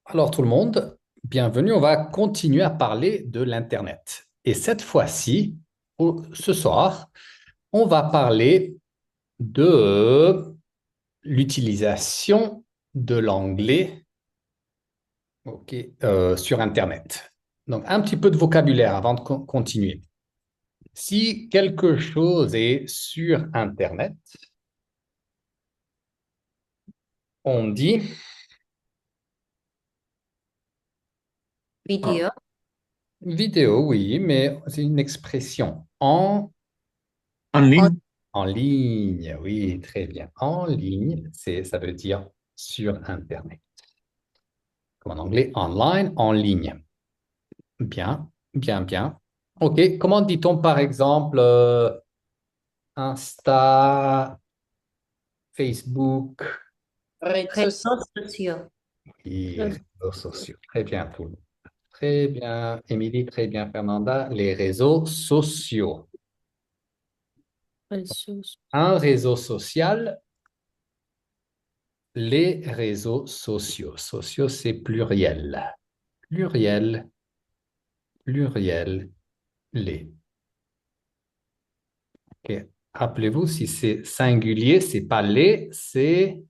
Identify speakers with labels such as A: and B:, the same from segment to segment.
A: Alors tout le monde, bienvenue. On va continuer à parler de l'Internet. Et cette fois-ci, ce soir, on va parler de l'utilisation de l'anglais, ok, sur Internet. Donc un petit peu de vocabulaire avant de continuer. Si quelque chose est sur Internet, on dit
B: Vidéo.
A: vidéo, oui, mais c'est une expression
B: En ligne?
A: en ligne, oui, très bien. En ligne, ça veut dire sur Internet. Comme en anglais, online, en ligne. Bien, bien, bien. OK, comment dit-on par exemple Insta, Facebook
B: Réseaux sociaux.
A: et réseaux sociaux? Très bien, tout le monde. Très bien, Émilie, très bien, Fernanda. Les réseaux sociaux.
B: Réseaux.
A: Un réseau social, les réseaux sociaux. Sociaux, c'est pluriel. Pluriel, pluriel, les. Ok. Rappelez-vous, si c'est singulier, c'est pas les, c'est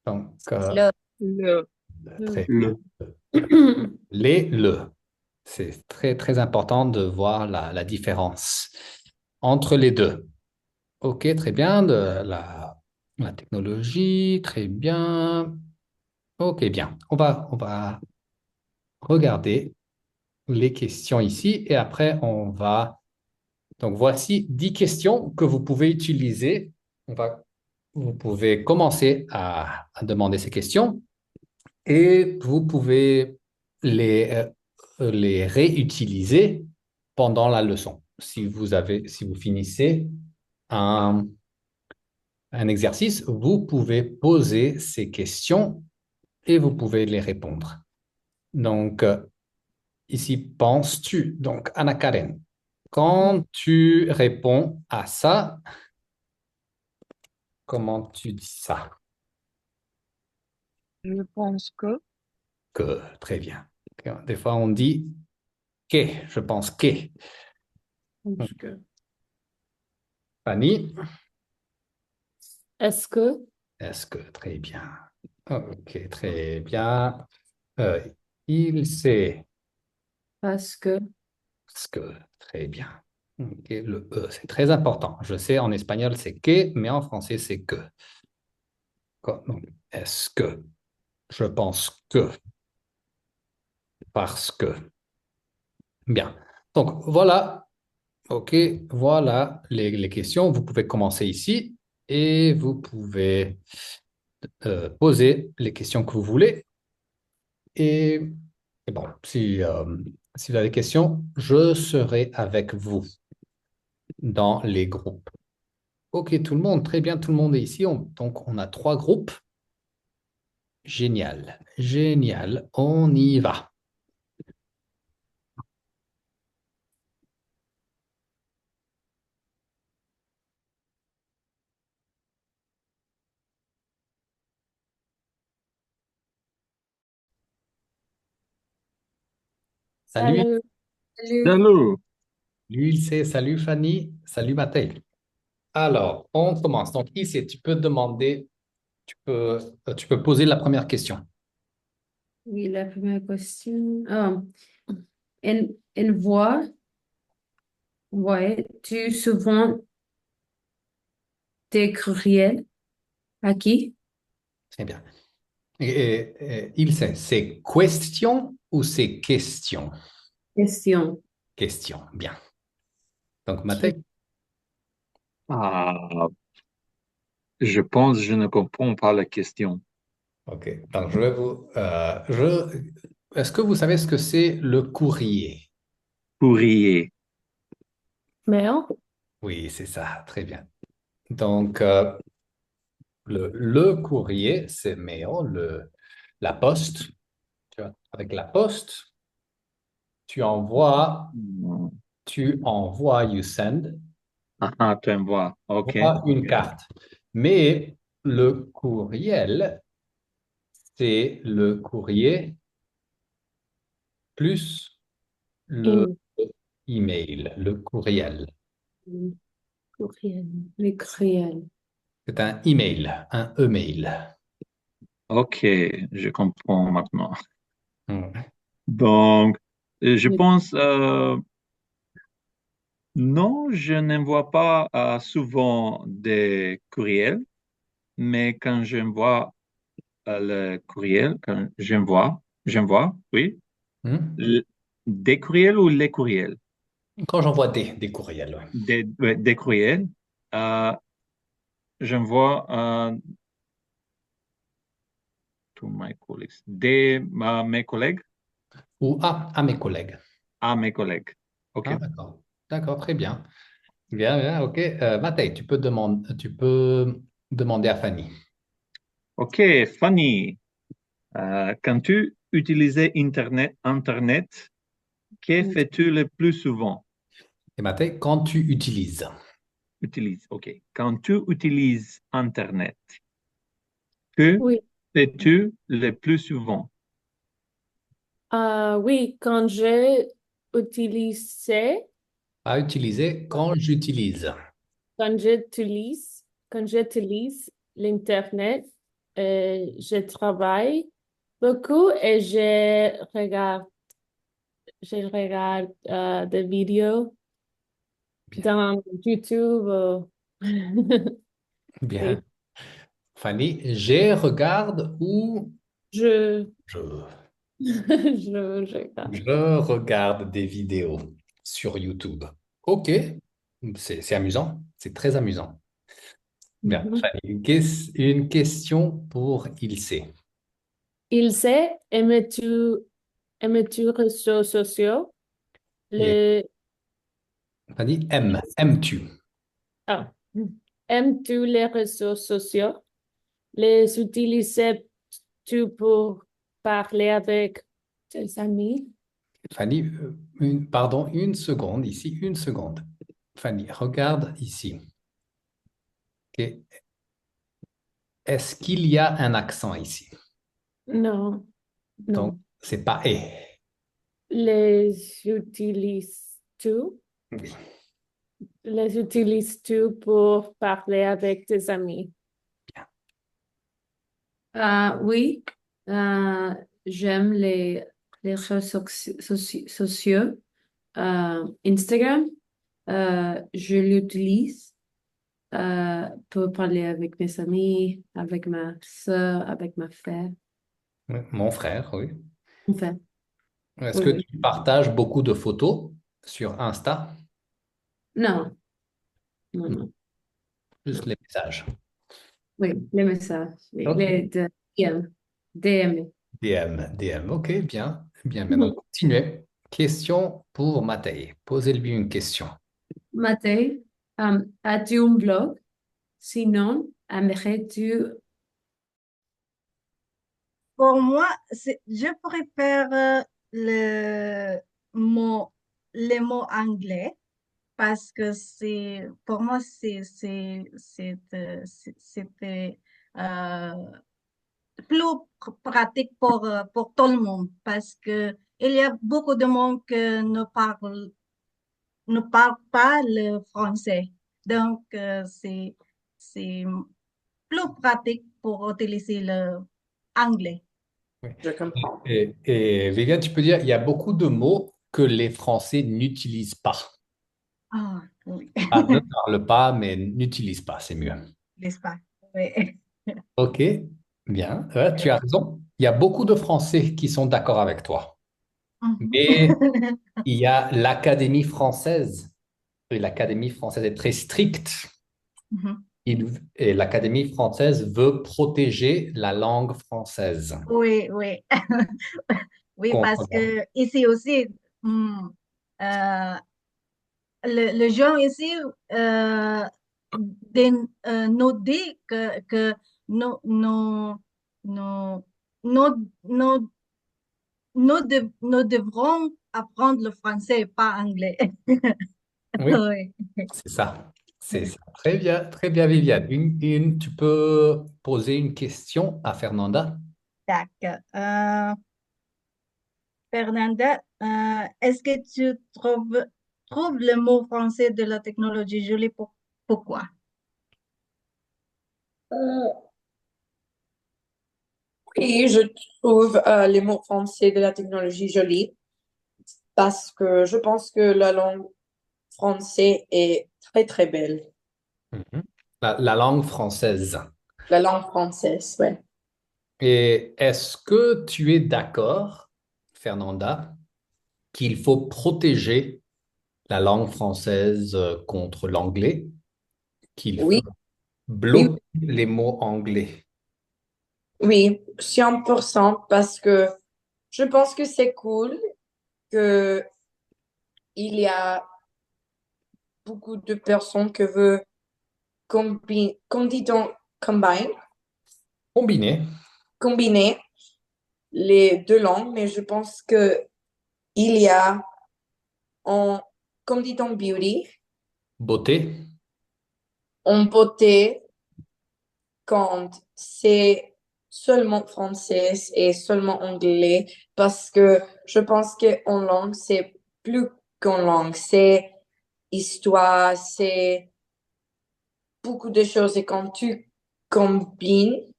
A: donc
B: Le. Le.
A: très
B: Le.
A: les, le. C'est très très important de voir la différence entre les deux. Ok, très bien, la technologie, très bien. Ok, bien. On va regarder les questions ici et après on va. Donc voici 10 questions que vous pouvez utiliser. Vous pouvez commencer à demander ces questions et vous pouvez les réutiliser pendant la leçon. Si vous finissez un, un exercice, vous pouvez poser ces questions et vous pouvez les répondre. Donc, ici, penses-tu? Donc, Anna Karen, quand tu réponds à ça, comment tu dis ça?
B: Je pense que.
A: Que, très bien. Des fois, on dit que, je pense que.
B: Pense que.
A: Fanny,
B: Est-ce que?
A: est-ce que, très bien. Ok, très bien. Euh, il sait
B: Parce que.
A: ce que, très bien. Ok, le E, c'est très important. Je sais, en espagnol, c'est que, mais en français, c'est que. Donc, est-ce que, je pense que, parce que. Bien. Donc, voilà. OK, voilà les questions. Vous pouvez commencer ici et vous pouvez poser les questions que vous voulez. Et, et bon, si vous avez des questions, je serai avec vous dans les groupes. OK, tout le monde, très bien, tout le monde est ici. Donc, on a trois groupes. Génial, génial. On y va. Salut,
B: Salut. Salut.
C: Allô,
A: lui, il sait. Salut Fanny, salut Mathilde. Alors, on commence. Donc, ici, tu peux demander, tu peux poser la première question.
B: Oui, la première question. Une voix, ouais, tu souvent des courriels à qui?
A: Très bien. Il sait, c'est question ou c'est question?
B: Question.
A: Question, bien. Donc,
B: Tu,
A: Mathilde,
C: ah, je pense que je ne comprends pas la question.
A: ok. Donc, est-ce que vous savez ce que c'est le courrier?
C: Courrier.
B: mail?
A: Oui, c'est ça, très bien. Donc, le courrier, c'est mail, la poste. Tu vois, avec la poste, tu envoies,
C: Hmm.
A: you send,
C: Ah, tu me vois. OK.
A: envoies une
C: OK.
A: carte. Mais le courriel, c'est le courrier plus le
B: In,
A: email, le courriel.
B: courriel, le courriel.
A: C'est un email, un e-mail.
C: Ok, je comprends maintenant.
A: Hmm.
C: Donc, je
B: Le-
C: pense, non, je n'envoie pas souvent des courriels, mais quand j'envoie le courriel, quand j'envoie, oui,
A: Hmm.
C: le- des courriels ou les courriels?
A: Quand j'envoie des courriels, ouais.
C: Ouais, des courriels, euh, j'envoie to my colleagues, mes collègues
A: Ou à mes collègues.
C: à mes collègues. OK.
A: Ah, d'accord. D'accord, très bien. Bien, bien, ok. Matej, tu peux demander à Fanny.
C: OK, Fanny, quand tu utilises Internet, que fais-tu le plus souvent?
A: Et Matej, quand tu utilises.
C: OK. Quand tu utilises Internet, que
B: Oui,
C: fais-tu le plus souvent?
B: oui, quand j'ai utilisé,
A: À utiliser quand j'utilise.
B: quand j'utilise, quand j'utilise l'Internet, je travaille beaucoup et je regarde des vidéos
A: Bien,
B: dans YouTube.
A: bien.
B: Oui,
A: Fanny, je regarde ou
B: je,
A: je,
B: je regarde.
A: je regarde des vidéos sur YouTube. Ok, c'est amusant, c'est très amusant. Bien,
B: Mhm.
A: Fanny, une question pour Ilse.
B: Il sait, aimes-tu réseaux sociaux?
A: Et
B: Le,
A: Fanny, aimes-tu?
B: ah, aimes-tu les réseaux sociaux? Les utilises-tu pour parler avec tes amis?
A: Fanny, pardon, une seconde ici, une seconde. Fanny, regarde ici. Ok. Est-ce qu'il y a un accent ici?
B: Non,
A: Donc,
B: non.
A: c'est pas et.
B: Les utilises-tu?
A: Oui.
B: Les utilises-tu pour parler avec tes amis? Oui, euh, j'aime les réseaux sociaux. Instagram, je l'utilise pour parler avec mes amis, avec ma soeur, avec ma frère.
A: Mon frère, oui.
B: Enfin,
A: Est-ce
B: oui,
A: que
B: oui.
A: tu partages beaucoup de photos sur Insta?
B: Non, non, non,
A: Juste
B: non.
A: les messages.
B: Oui, les messages, oui,
A: Ok.
B: les DM. DM.
A: DM. Ok, bien. Bien, maintenant, continuez. Question pour Matei. Posez-lui une question.
B: Mathieu, as-tu un blog? Sinon, aimerais-tu...
D: Pour moi, je préfère mot, les mots anglais parce que pour moi, c'était plus pratique pour tout le monde parce que il y a beaucoup de monde qui ne parle pas le français. Donc, c'est plus pratique pour utiliser le anglais.
A: Oui.
B: Je comprends.
A: Et Vega, tu peux dire, il y a beaucoup de mots que les Français n'utilisent pas.
D: Ah, oui,
A: Ah, ne parle pas, mais n'utilise pas, c'est mieux.
D: l'espace. Oui.
A: Ok, bien. Ouais, tu as raison. Il y a beaucoup de Français qui sont d'accord avec toi.
D: Mhm.
A: Mais il y a l'Académie française. Et l'Académie française est très stricte.
D: Mhm.
A: Et l'Académie française veut protéger la langue française
D: Oui, oui. Oui, parce
A: contre.
D: que ici aussi, hmm, euh, le gens ici nous dit que nous, nous, nous, nous devrons apprendre le français, pas anglais.
A: Oui,
D: Oui.
A: c'est ça. C'est ça. Très bien, Viviane. Tu peux poser une question à Fernanda?
D: D'accord. Fernanda, est-ce que tu trouves le mot français de la technologie joli pourquoi?
E: Euh, oui, je trouve les mots français de la technologie jolis parce que je pense que la langue française est très, très belle.
A: Mhm. La langue française.
E: La langue française, ouais.
A: Et est-ce que tu es d'accord, Fernanda, qu'il faut protéger la langue française contre l'anglais, qu'il faut
E: Oui, oui,
A: bloquer les mots anglais?
E: oui, 100% parce que je pense que c'est cool que il y a beaucoup de personnes qui veulent combine,
A: Combiner,
E: combiner les deux langues, mais je pense que il y a en, comme dit-on, beauty,
A: beauté.
E: en beauté quand c'est seulement français et seulement anglais, parce que je pense qu'en langue, c'est plus qu'en langue, c'est histoire, c'est beaucoup de choses. Et quand tu combines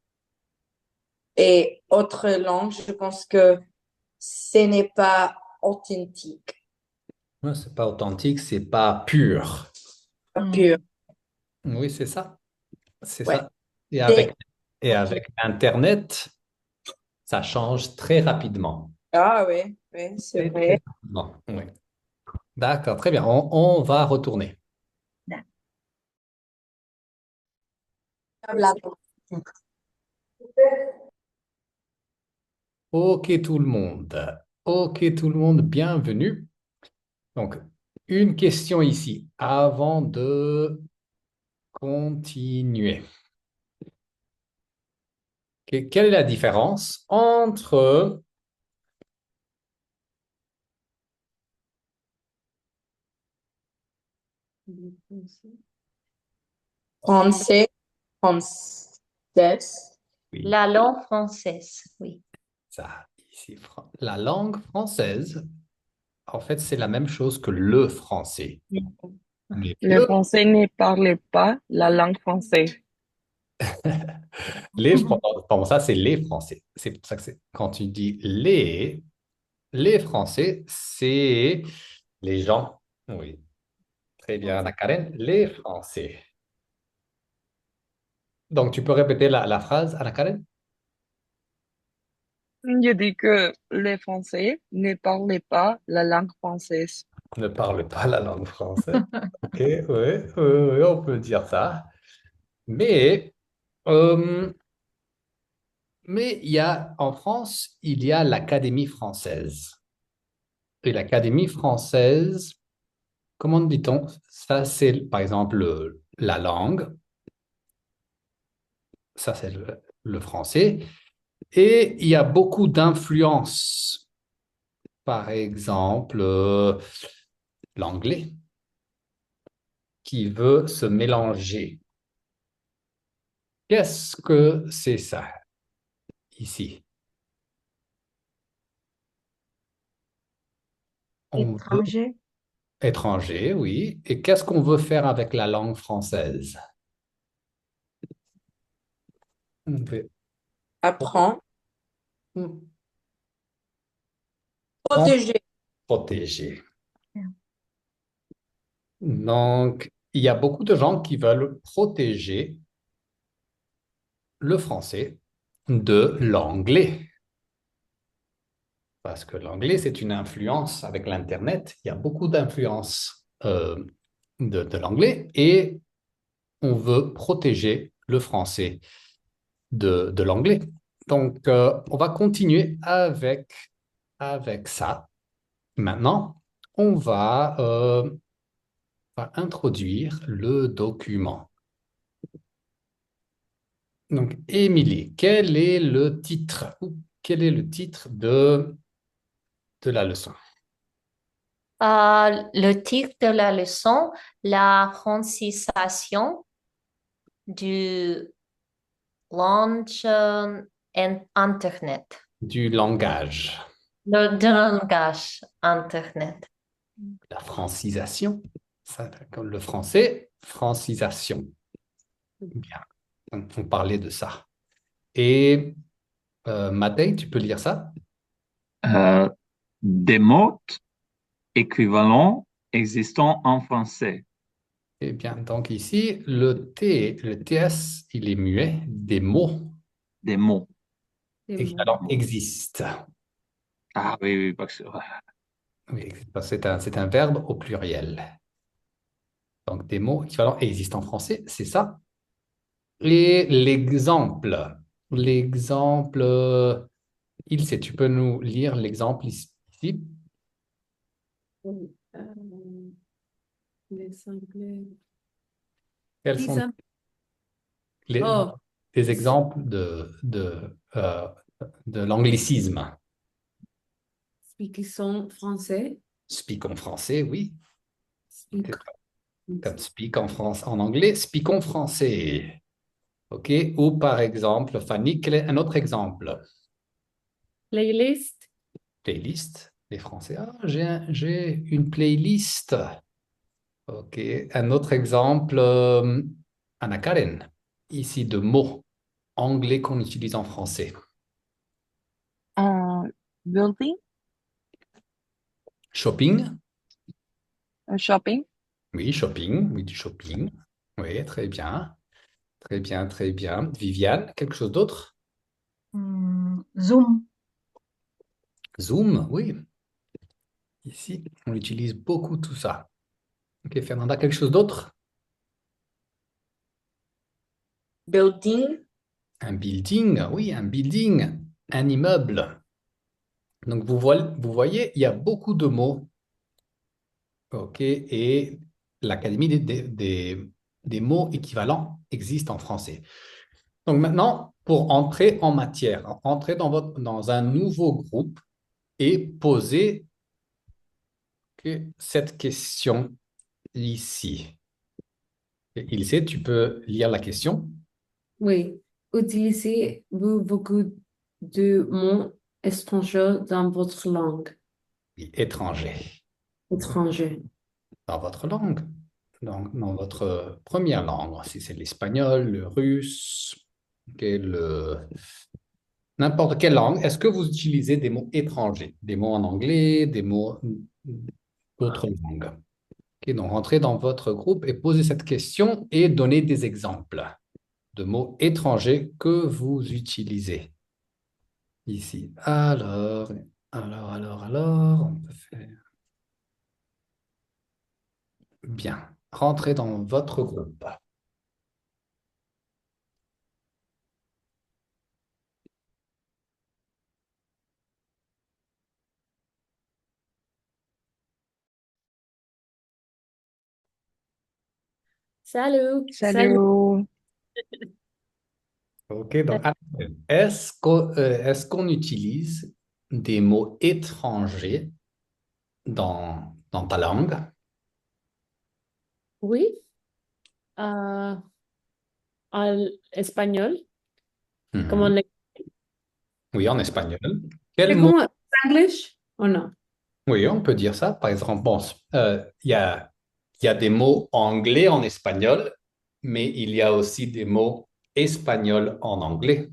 E: et autre langue, je pense que ce n'est pas authentique,
A: Ouais, c'est pas authentique, c'est pas pur.
E: pas
D: Hmm.
E: pur.
A: Oui, c'est ça. C'est
E: Ouais.
A: ça. Et
E: C'est
A: avec, et avec Internet, ça change très rapidement.
E: Ah oui, oui, c'est
A: Très, très
E: vrai.
A: rapidement. Oui. D'accord, très bien. On va retourner. OK, tout le monde. OK, tout le monde, bienvenue. Donc, une question ici avant de continuer. Quelle est la différence entre
E: Français, française.
A: oui,
F: La langue française, oui.
A: ça, ici, la langue française? En fait, c'est la même chose que le français. Mais
G: Les Français ne parlent pas la langue française.
A: pour ça, c'est les Français. C'est pour ça que quand tu dis les Français, c'est les gens. Oui, très bien, Anna Karen, les Français. Donc, tu peux répéter la phrase, Anna Karen?
G: Je dis que les Français ne parlent pas la langue française.
A: Ne parle pas la langue française. Ok, oui, oui, oui, on peut dire ça. Mais, euh, mais en France, il y a l'Académie française. Et l'Académie française, comment dit-on? Ça, c'est par exemple la langue, ça c'est le français. Et il y a beaucoup d'influences. Par exemple, l'anglais qui veut se mélanger. Qu'est-ce que c'est ça ici? On veut
D: Étranger.
A: étranger, oui. Et qu'est-ce qu'on veut faire avec la langue française? On veut
E: Apprends,
A: on
E: protéger.
A: protéger. Donc, il y a beaucoup de gens qui veulent protéger le français de l'anglais. Parce que l'anglais, c'est une influence avec l'Internet. Il y a beaucoup d'influence de l'anglais et on veut protéger le français de l'anglais. Donc, on va continuer avec ça. Maintenant, on va introduire le document. Donc, Émilie, quel est le titre ou quel est le titre de la leçon?
F: Le titre de la leçon, la francisation du langue Internet.
A: Du langage.
F: De langage, Internet.
A: La francisation. Ça, comme le français, francisation. Bien. On parlait de ça. Et Matei, tu peux lire ça?
C: Euh, des mots équivalents existant en français.
A: Eh bien, donc ici, le T, le TS, il est muet. Des mots
C: Des mots.
A: équivalents existent.
C: Ah oui, oui, parce que
A: Oui, c'est un verbe au pluriel. Donc, des mots équivalents existent en français, c'est ça. Et l'exemple, Ilse, tu peux nous lire l'exemple ici?
B: Oui, les Anglais.
A: Quels
B: Dix
A: sont
B: ans.
A: les,
B: Oh,
A: des exemples de l'anglicisme?
B: qui sont français.
A: Speak en français, oui.
B: Speak.
A: Comme speak en France, en anglais, speak en français. OK? Ou par exemple, Fanny, quel est un autre exemple?
B: Playlist.
A: Playlist, les Français. Ah, j'ai une playlist. OK. Un autre exemple, Anna Karen. Ici, de mots anglais qu'on utilise en français.
G: Building,
A: Shopping.
G: shopping,
A: Oui, shopping. Oui, du shopping. Oui, très bien. Très bien, très bien. Viviane, quelque chose d'autre?
D: Zoom.
A: Zoom, oui. Ici, on utilise beaucoup tout ça. OK, Fernanda, quelque chose d'autre?
E: Building,
A: Un building, oui, un building, un immeuble. Donc, vous voyez, il y a beaucoup de mots. OK, et l'Académie des mots équivalents existe en français. Donc, maintenant, pour entrer en matière, entrer dans un nouveau groupe et poser cette question ici. Ilse, tu peux lire la question?
B: Oui. Utilisez-vous beaucoup de mots étrangers dans votre langue
A: Oui, étranger.
B: étrangère?
A: Dans votre langue, dans votre première langue, si c'est l'espagnol, le russe, ok, n'importe quelle langue, est-ce que vous utilisez des mots étrangers, des mots en anglais, des mots d'autres langues? Ok, donc rentrez dans votre groupe et posez cette question et donnez des exemples de mots étrangers que vous utilisez ici. Alors, on peut faire bien. Rentrez dans votre groupe.
B: Salut.
G: salut.
A: Ok, donc est-ce qu'on utilise des mots étrangers dans ta langue?
B: Oui. En espagnol. Comme
A: Mhm. Oui, en espagnol. Quel
B: c'est
A: mot?
B: comme English ou non?
A: Oui, on peut dire ça. Par exemple, bon, il y a des mots anglais en espagnol, mais il y a aussi des mots espagnols en anglais.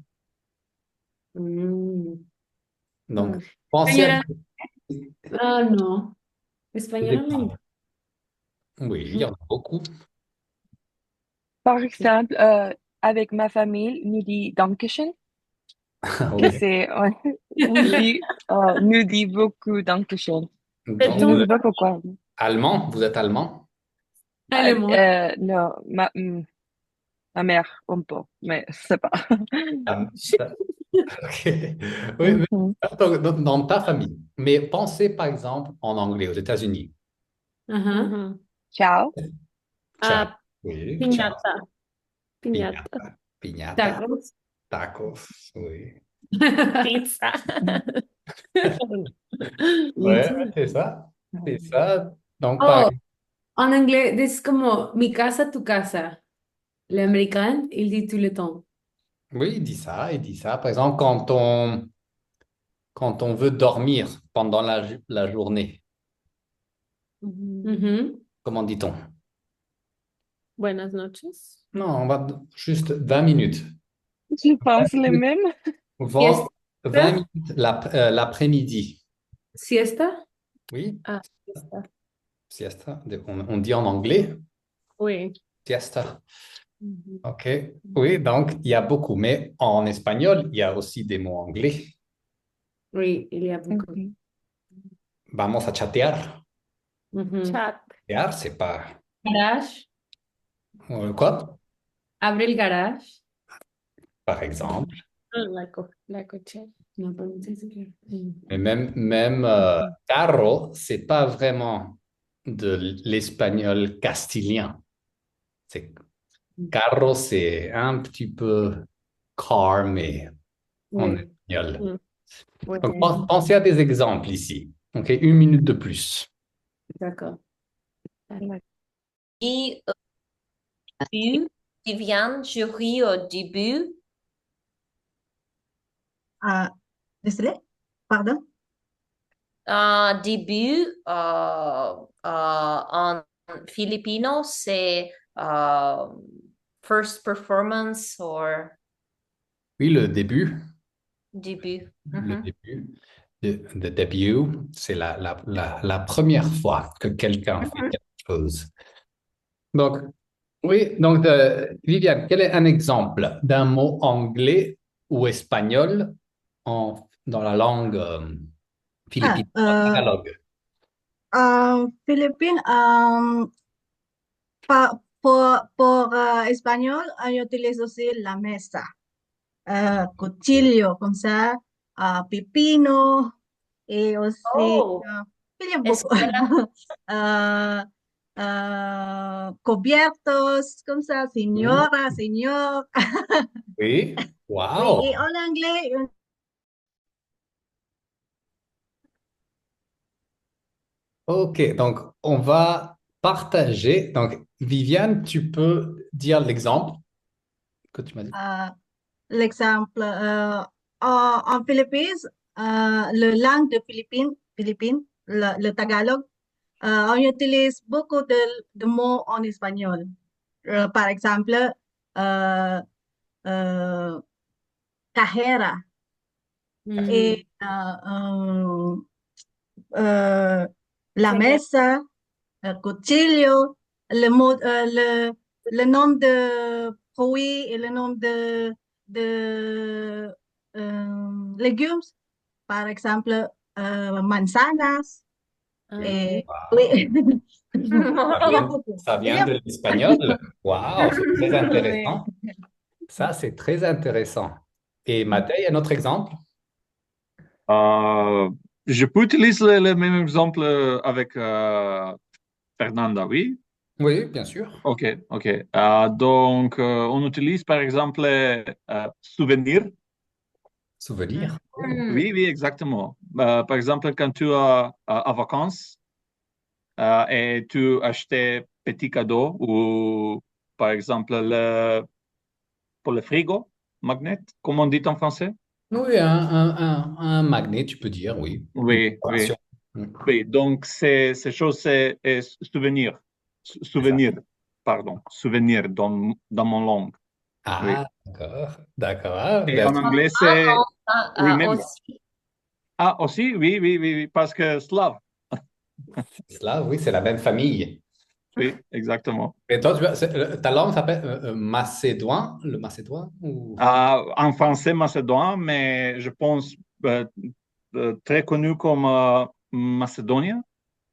B: Mm.
A: Donc,
B: Mm.
A: pensez à...
B: Espagnol. Ah non. Espagnol en anglais.
A: Oui, il y en a beaucoup.
G: Par exemple, avec ma famille, nous dit Dankeschön, que
A: Oui.
G: c'est, ouais, nous dit beaucoup Dankeschön.
B: C'est
G: Je
A: Donc,
G: ne
B: ton
G: sais pas pourquoi.
A: allemand, vous êtes allemand?
B: allemand.
G: Non, ma mère, un peu, mais c'est pas.
A: Ah, ok. Oui, oui.
G: Mhm.
A: Donc, dans ta famille. Mais pensez par exemple en anglais aux États-Unis.
B: Uh-huh.
G: Mhm. Ciao.
A: Ciao.
B: Ah,
A: Oui, ciao.
B: piñata. Piñata.
A: Piñata. Piñata.
B: Tacos.
A: Tacos. Oui.
B: Pizza.
A: Ouais,
B: Pizza.
A: c'est ça. C'est ça. Donc, par
B: Oh, en anglais, es como mi casa, tu casa. L'américain, il dit tout le temps.
A: Oui, il dit ça. Par exemple, quand on veut dormir pendant la journée,
B: Mhm.
A: comment dit-on?
B: Buenas noches.
A: Non, on va juste 20 minutes.
G: Je pense les mêmes.
A: Vingt
B: Siesta?
A: 20 minutes l'après-midi.
B: Siesta?
A: Oui,
B: Ah, siesta.
A: siesta. On dit en anglais
B: Oui.
A: siesta.
B: Mhm.
A: OK. Oui, donc il y a beaucoup. Mais en espagnol, il y a aussi des mots anglais.
B: Oui, il y a beaucoup.
G: Mhm.
A: Vamos a chatear.
B: Mhm. Chat.
A: Chatear, c'est pas.
H: Garage.
A: Quoi?
H: Abre el garage.
A: Par exemple.
B: La cochera.
H: No, pero no sé si quiero.
A: Mais même carro, c'est pas vraiment de l'espagnol castilien. C'est carro, c'est un petit peu car, mais en
B: Oui.
A: espagnol.
B: Mm. Oui.
A: Donc, pensez à des exemples ici. OK, 1 minute de plus.
B: D'accord.
F: Et au début, Viviane, je ris au début.
D: Désolé, pardon.
F: Début, en filipino, c'est first performance or
A: Oui, le début.
F: début.
A: Le
F: Mhm.
A: début. Le début, c'est la première fois que quelqu'un fait quelque chose. Donc, oui, donc, Viviane, quel est un exemple d'un mot anglais ou espagnol dans la langue
D: Ah,
A: philippine, tagalog?
D: Philippines, espagnol, yo utilizo sí la mesa, cuchillo, con ça, pepino, y aussi,
F: Oh,
D: pilla un poco,
F: escuela.
D: Ah, cubiertos, comme ça,
A: Hmm,
D: señora, señor.
A: oui,
D: Oui,
A: wow.
D: et en anglais,
A: OK, donc on va partager. Donc, Viviane, tu peux dire l'exemple que tu m'as dit.
D: l'exemple, en Philippines, le langue de Philippines, le Tagalog, on utilise beaucoup de mots en espagnol. Par exemple, euh, euh, cajera et euh, la mesa, cuchillo, le nom de fruits et le nom de légumes, par exemple, manzanas. Et, oui,
A: Ça
D: il y a
A: vient,
D: beaucoup.
A: ça
D: Il y
A: vient
D: a
A: de l'espagnol. Wow, c'est très
F: Oui.
A: intéressant. Ça, c'est très intéressant. Et Mathieu, un autre exemple?
C: Euh, je peux utiliser le même exemple avec Fernanda, oui?
A: Oui, bien sûr.
C: OK, OK. Donc, on utilise par exemple souvenir.
A: Souvenir. Oh.
F: Hmm.
C: Oui, oui, exactement. Par exemple, quand tu as à vacances et tu achetais petit cadeau ou par exemple pour le frigo, magnet, comme on dit en français.
A: Oui, un magnet, tu peux dire, oui. Une
C: Oui, oui,
A: décoration. Mm.
C: oui. Donc, ces choses, c'est souvenir.
A: Ça.
C: Souvenir, pardon. Souvenir dans mon langue. Oui.
A: Ah, d'accord, d'accord. Ah,
C: Et
A: ben,
C: en anglais,
F: Ah,
C: c'est remember.
F: aussi.
C: Ah, aussi, oui, oui, oui, oui, parce que slave.
A: cela, oui, c'est la même famille.
C: Oui, exactement.
A: Et toi, ta langue s'appelle macédoine, le macédoine ou...
C: En français macédoine, mais je pense très connu comme macédonien.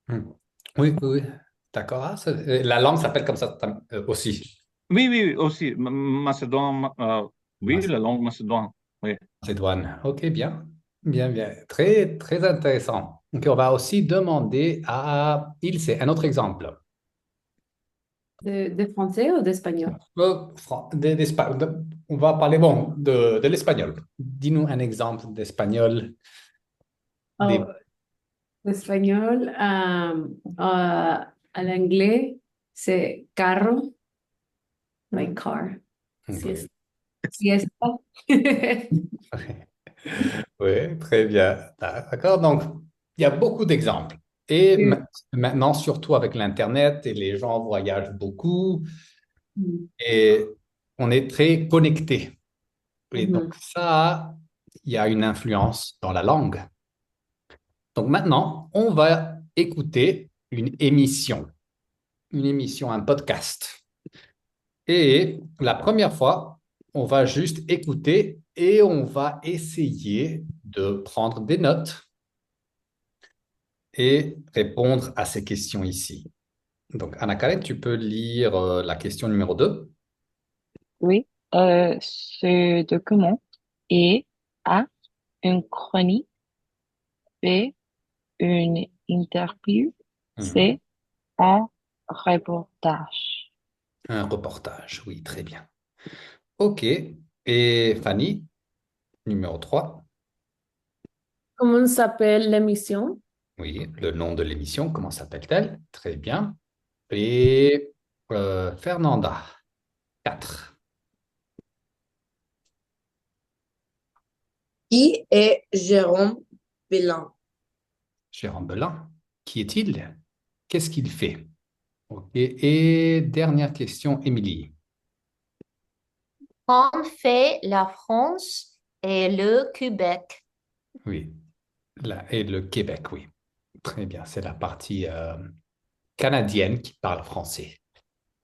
A: Hmm. Oui, oui, oui. D'accord. Ah, la langue s'appelle comme ça aussi.
C: Oui, oui, oui, aussi. Macédoine, oui, la langue macédoine. Oui.
A: Macédoine. OK, bien. Bien, bien. Très, très intéressant. OK, on va aussi demander à Ilse un autre exemple.
H: De français ou d'espagnol?
A: On va parler, bon, de l'espagnol. Dis-nous un exemple d'espagnol. Des...
H: Oh, d'espagnol à l'anglais, c'est carro, like car.
A: Oui.
H: Siesta.
A: Oui, très bien. D'accord. Donc, il y a beaucoup d'exemples. Et
H: Oui.
A: maintenant, surtout avec l'Internet, et les gens voyagent beaucoup
H: Mm.
A: et on est très connectés. Et donc,
H: Mhm.
A: ça, il y a une influence dans la langue. Donc, maintenant, on va écouter une émission, un podcast. Et la première fois, on va juste écouter et on va essayer de prendre des notes et répondre à ces questions ici. Donc, Anna-Karen, tu peux lire la question numéro 2.
G: Oui, ce document est A, une chronique, B, une interview,
A: Mhm.
G: C, un reportage.
A: Un reportage, oui, très bien. OK. Et Fanny, numéro 3.
B: Comment s'appelle l'émission?
A: Oui, le nom de l'émission, comment s'appelle-t-elle? Très bien. Et Fernanda, 4.
E: Qui est Jérôme Bellin?
A: Jérôme Belin, qui est-il? Qu'est-ce qu'il fait? OK. Et dernière question, Émilie.
F: On fait la France et le Québec.
A: Oui, et le Québec, oui. Très bien, c'est la partie canadienne qui parle français.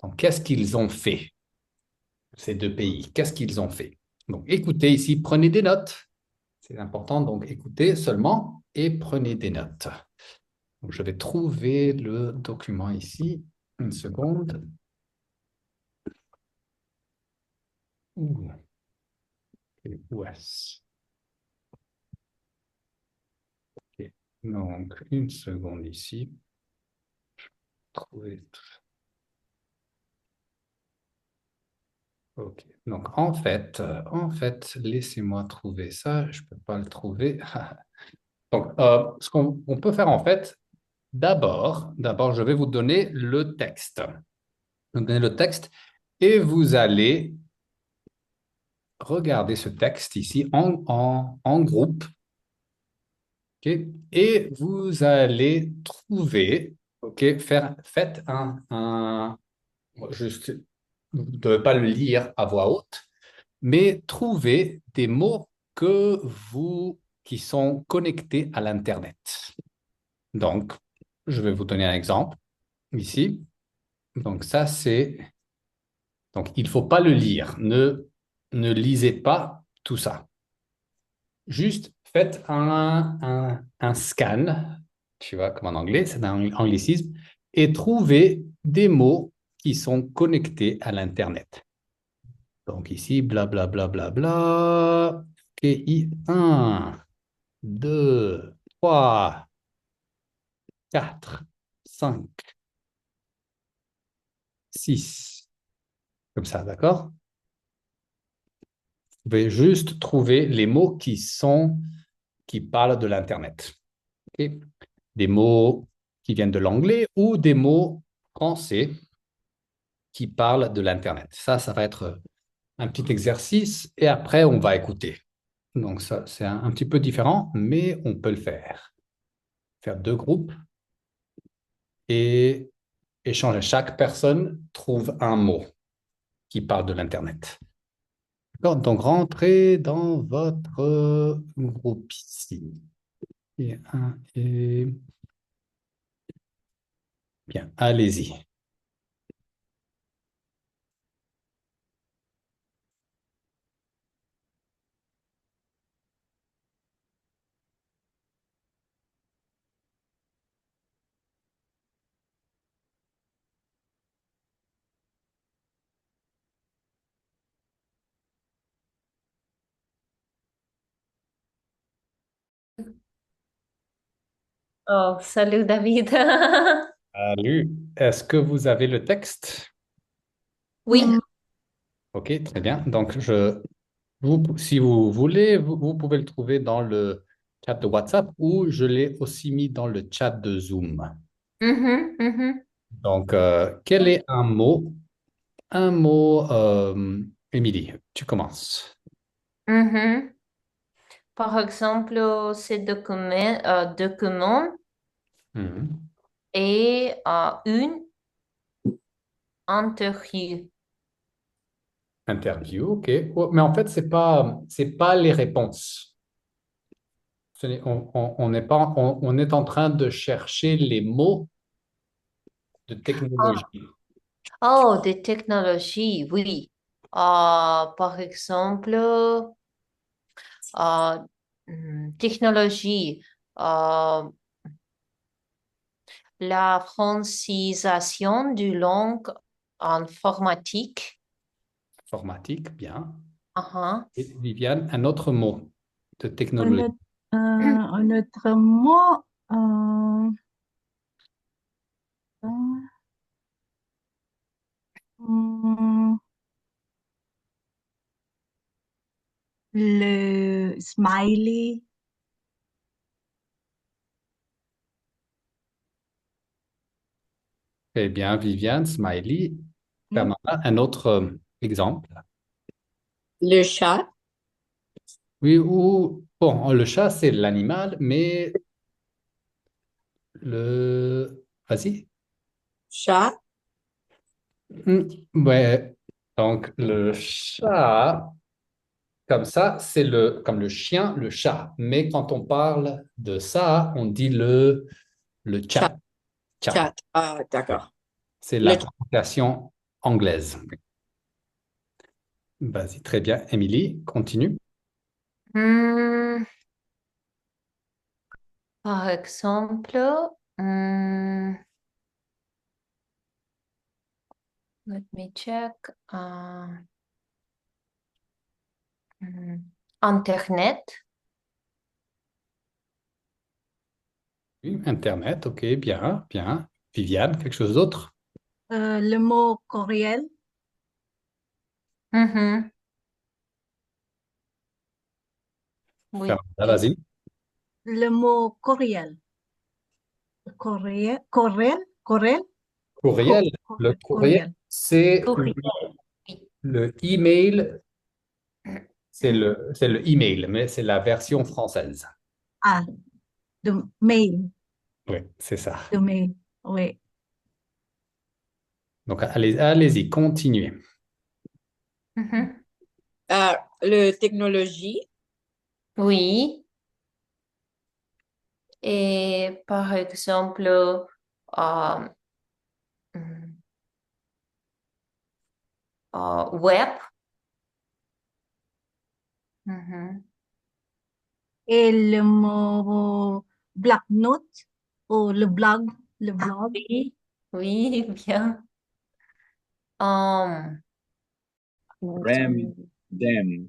A: Donc, qu'est-ce qu'ils ont fait, ces deux pays? Qu'est-ce qu'ils ont fait? Donc, écoutez ici, prenez des notes. C'est important, donc écoutez seulement et prenez des notes. Donc, je vais trouver le document ici. Une seconde. Ouh, où est-ce? Ok. Donc, une seconde ici. Trouver. Ok. Donc, en fait, laissez-moi trouver ça. Je ne peux pas le trouver. Donc, ce qu'on peut faire en fait, d'abord, je vais vous donner le texte. Je vais vous donner le texte et vous allez regarder ce texte ici en groupe. Ok. Et vous allez trouver, ok, faites juste, vous ne devez pas le lire à voix haute, mais trouvez des mots qui sont connectés à l'Internet. Donc, je vais vous donner un exemple ici. Donc, donc, il ne faut pas le lire. Ne lisez pas tout ça. Juste faites un scan, tu vois, comme en anglais, c'est un anglicisme, et trouvez des mots qui sont connectés à l'Internet. Donc ici, blablabla, bla, bla, bla, bla. OK, 1, 2, 3, 4, 5, 6. Comme ça, d'accord? Vous pouvez juste trouver les mots qui parlent de l'Internet. OK? Des mots qui viennent de l'anglais ou des mots français qui parlent de l'Internet. Ça va être un petit exercice et après, on va écouter. Donc, ça, c'est un petit peu différent, mais on peut le faire. Faire deux groupes et échanger. Chaque personne trouve un mot qui parle de l'Internet. D'accord? Donc, rentrez dans votre groupe ici. Et bien, allez-y.
F: Oh, salut David.
A: Salut. Est-ce que vous avez le texte?
F: Oui.
A: OK, très bien. Donc, si vous voulez, vous pouvez le trouver dans le chat de WhatsApp ou je l'ai aussi mis dans le chat de Zoom.
F: Mhm, mhm.
A: Donc, quel est un mot Émilie, tu commences.
F: Mhm. Par exemple, ce document
A: Mhm.
F: est une interview.
A: Interview, ok. Oh, mais en fait, c'est pas les réponses. On n'est pas, on est en train de chercher les mots de technologie.
F: Oh, des technologies, oui. Par exemple, technologie, euh, la francisation du langue informatique.
A: Informatique, bien.
F: Uh-huh.
A: Et Viviane, un autre mot de
D: Un
A: technologie.
D: autre, un autre mot, hum, le smiley.
A: Très bien, Viviane, Smiley.
D: Hmm.
A: Bernard, un autre exemple.
E: Le chat,
A: Oui, ou bon, le chat, c'est l'animal, mais Vas-y.
E: chat,
A: Ouais. Donc, le chat, comme ça, c'est comme le chien, le chat. Mais quand on parle de ça, on dit le
E: chat,
A: chat. Chat.
E: chat. Ah,
A: Ouais.
E: d'accord.
A: C'est
E: Le
A: la prononciation anglaise. Vas-y, très bien. Émilie, continue.
F: Hmm, par exemple, hmm, let me check. Hmm, Internet.
A: Oui, Internet, ok, bien, bien. Viviane, quelque chose d'autre?
D: Le mot courriel.
F: Mhm, oui.
A: Fernanda, vas-y.
D: Le mot courriel. Courriel.
A: Courriel. Le courriel,
D: Courriel.
A: c'est
F: Courrier.
A: le email, c'est le email, mais c'est la version française.
D: Ah, de mail.
A: Oui, c'est ça.
D: De mail. Oui.
A: Donc, allez-y, continuez.
F: Mhm,
E: le technologie,
F: oui. Et par exemple, hmm, web. Mhm.
D: Et le mot bloc-notes ou le blog. Le blog.
F: Oui, oui, bien. Um,
C: Ram, them.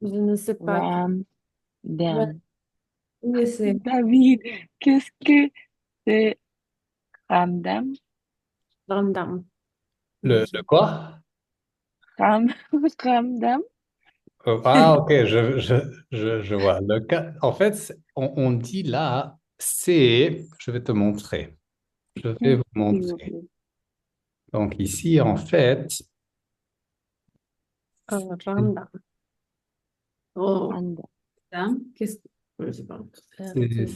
B: Je ne sais pas.
G: Ram, them.
H: Oui, c'est
G: David, qu'est-ce que c'est Ramdam?
B: Random.
A: Le quoi?
G: Ram, Ramdam?
A: Ah, ok, je vois. En fait, on dit là, je vais te montrer. Je vais vous
G: S'il vous
A: montrer.
G: plaît.
A: Donc ici, en fait,
B: Random. Oh,
G: Ramdam.
H: Qu'est-ce je sais pas.
A: c'est le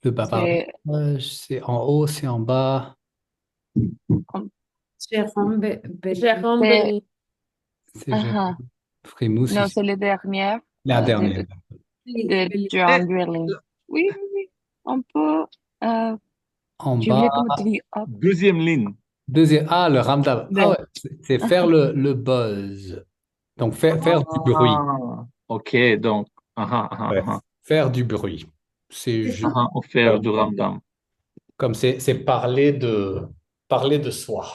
G: C'est
A: bavardage, c'est en haut, c'est en bas.
H: Jérôme
B: Jérôme
G: c'est-
B: Beni.
A: C'est
G: ah,
A: Frémousse
G: non,
A: ici.
G: c'est le dernier
A: La dernière.
G: de John Drilling. Oui, oui, oui. On peut, euh,
A: En
G: j'ai oublié
A: bas,
G: comment tu dis hop.
C: Deuxième ligne.
A: deuxième. Ah, le ramdam. Ah
G: De,
A: ouais, c'est faire le buzz. Donc, faire du bruit.
C: Ah, ok, donc,
A: Ouais, faire du bruit. C'est juste
C: on fait
A: comme
C: du ramdam.
A: c'est parler de soi.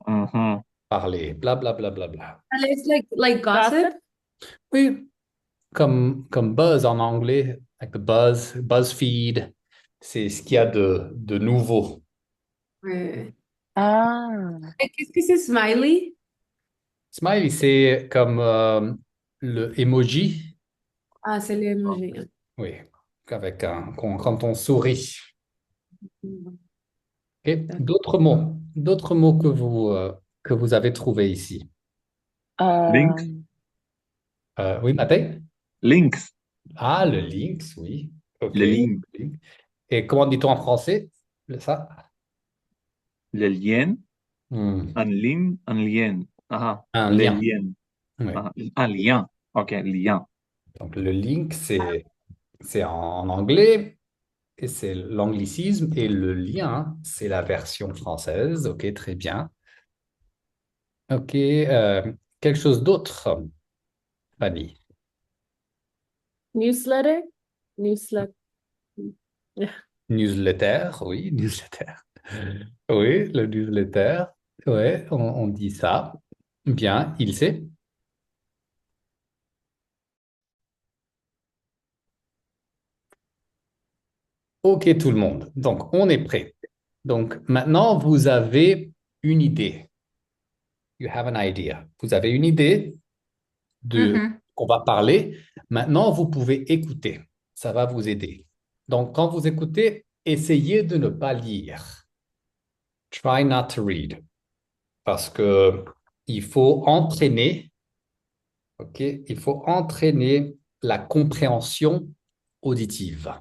C: Mhm.
A: Parler, bla, bla, bla, bla, bla.
H: It's like gossip.
A: Oui, comme buzz en anglais, avec le buzz, BuzzFeed, c'est ce qu'il y a de nouveau.
G: Ah,
H: Et qu'est-ce que c'est smiley?
A: Smiley, c'est comme le emoji.
H: Ah, c'est l'emoji.
A: Oui, quand on sourit. Ok. D'autres mots que vous avez trouvés ici.
C: Lynx.
A: Oui, Mathé?
C: Lynx.
A: Ah, le lynx, oui. OK.
C: Le lynx.
A: Et comment dit-on en français ça?
C: Le lien.
A: Hmm,
C: Un lien. Un lien. Ah,
A: Un
C: le
A: lien.
C: lien.
A: Oui.
C: Ah, un lien. OK, lien.
A: Donc, le link, c'est en anglais et c'est l'anglicisme. Et le lien, c'est la version française. OK, très bien. OK. Quelque chose d'autre, Fanny?
B: Newsletter? Newsletter.
A: Newsletter, oui, newsletter. Oui, le newsletter. Ouais, on dit ça. Bien, il sait. OK, tout le monde. Donc, on est prêt. Donc, maintenant, vous avez une idée. You have an idea. Vous avez une idée de
F: Mhm.
A: qu'on va parler. Maintenant, vous pouvez écouter. Ça va vous aider. Donc, quand vous écoutez, essayez de ne pas lire. Try not to read. Parce que il faut entraîner, OK? Il faut entraîner la compréhension auditive.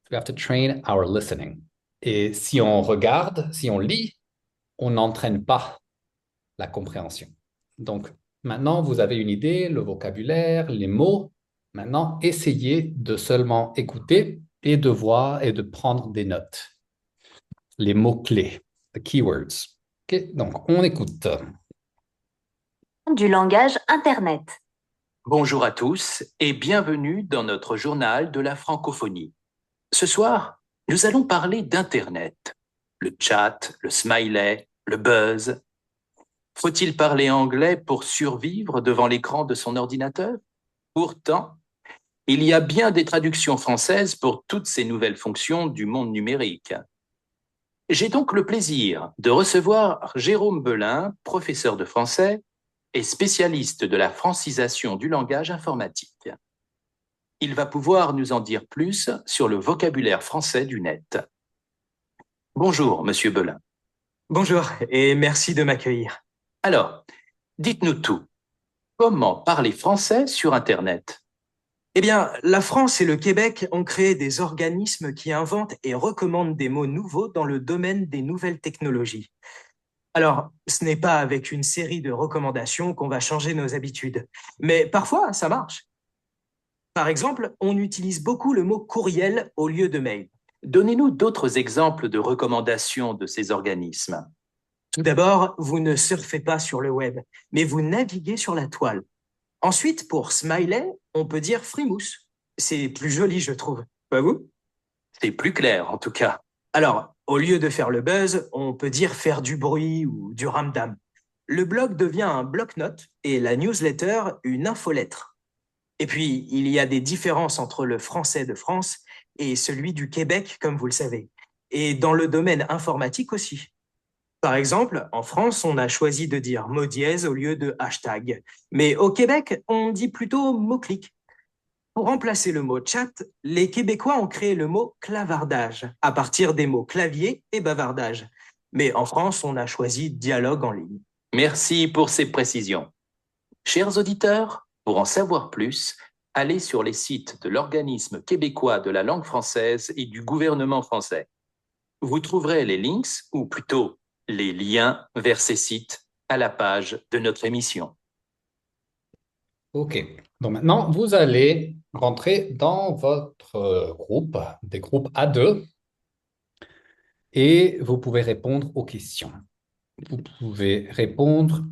A: We have to train our listening. Et si on regarde, si on lit, on n'entraîne pas la compréhension. Donc, maintenant, vous avez une idée, le vocabulaire, les mots. Maintenant, essayez de seulement écouter et de voir et de prendre des notes. Les mots-clés, the keywords. OK, donc, on écoute.
I: Du langage Internet.
J: Bonjour à tous et bienvenue dans notre journal de la francophonie. Ce soir, nous allons parler d'Internet. Le chat, le smiley, le buzz. Faut-il parler anglais pour survivre devant l'écran de son ordinateur? Pourtant, il y a bien des traductions françaises pour toutes ces nouvelles fonctions du monde numérique. J'ai donc le plaisir de recevoir Jérôme Belin, professeur de français et spécialiste de la francisation du langage informatique. Il va pouvoir nous en dire plus sur le vocabulaire français du net. Bonjour, Monsieur Belin.
K: Bonjour et merci de m'accueillir.
J: Alors, dites-nous tout. Comment parler français sur Internet?
K: Eh bien, la France et le Québec ont créé des organismes qui inventent et recommandent des mots nouveaux dans le domaine des nouvelles technologies. Alors, ce n'est pas avec une série de recommandations qu'on va changer nos habitudes, mais parfois, ça marche. Par exemple, on utilise beaucoup le mot courriel au lieu de mail.
J: Donnez-nous d'autres exemples de recommandations de ces organismes.
K: Tout d'abord, vous ne surfez pas sur le web, mais vous naviguez sur la toile. Ensuite, pour smiley, on peut dire frimousse. C'est plus joli, je trouve. Pas vous?
J: C'est plus clair, en tout cas.
K: Alors, au lieu de faire le buzz, on peut dire faire du bruit ou du ramdam. Le blog devient un bloc-notes et la newsletter une infolettre. Et puis, il y a des différences entre le français de France et celui du Québec, comme vous le savez. Et dans le domaine informatique aussi. Par exemple, en France, on a choisi de dire mot dièse au lieu de hashtag. Mais au Québec, on dit plutôt mot-clic. Pour remplacer le mot chat, les Québécois ont créé le mot clavardage à partir des mots clavier et bavardage. Mais en France, on a choisi dialogue en ligne.
J: Merci pour ces précisions. Chers auditeurs, pour en savoir plus, allez sur les sites de l'Organisme québécois de la langue française et du gouvernement français. Vous trouverez les links, ou plutôt les liens vers ces sites à la page de notre émission.
A: OK. Donc maintenant, vous allez rentrer dans votre groupe, des groupes A2, et vous pouvez répondre aux questions. Vous pouvez répondre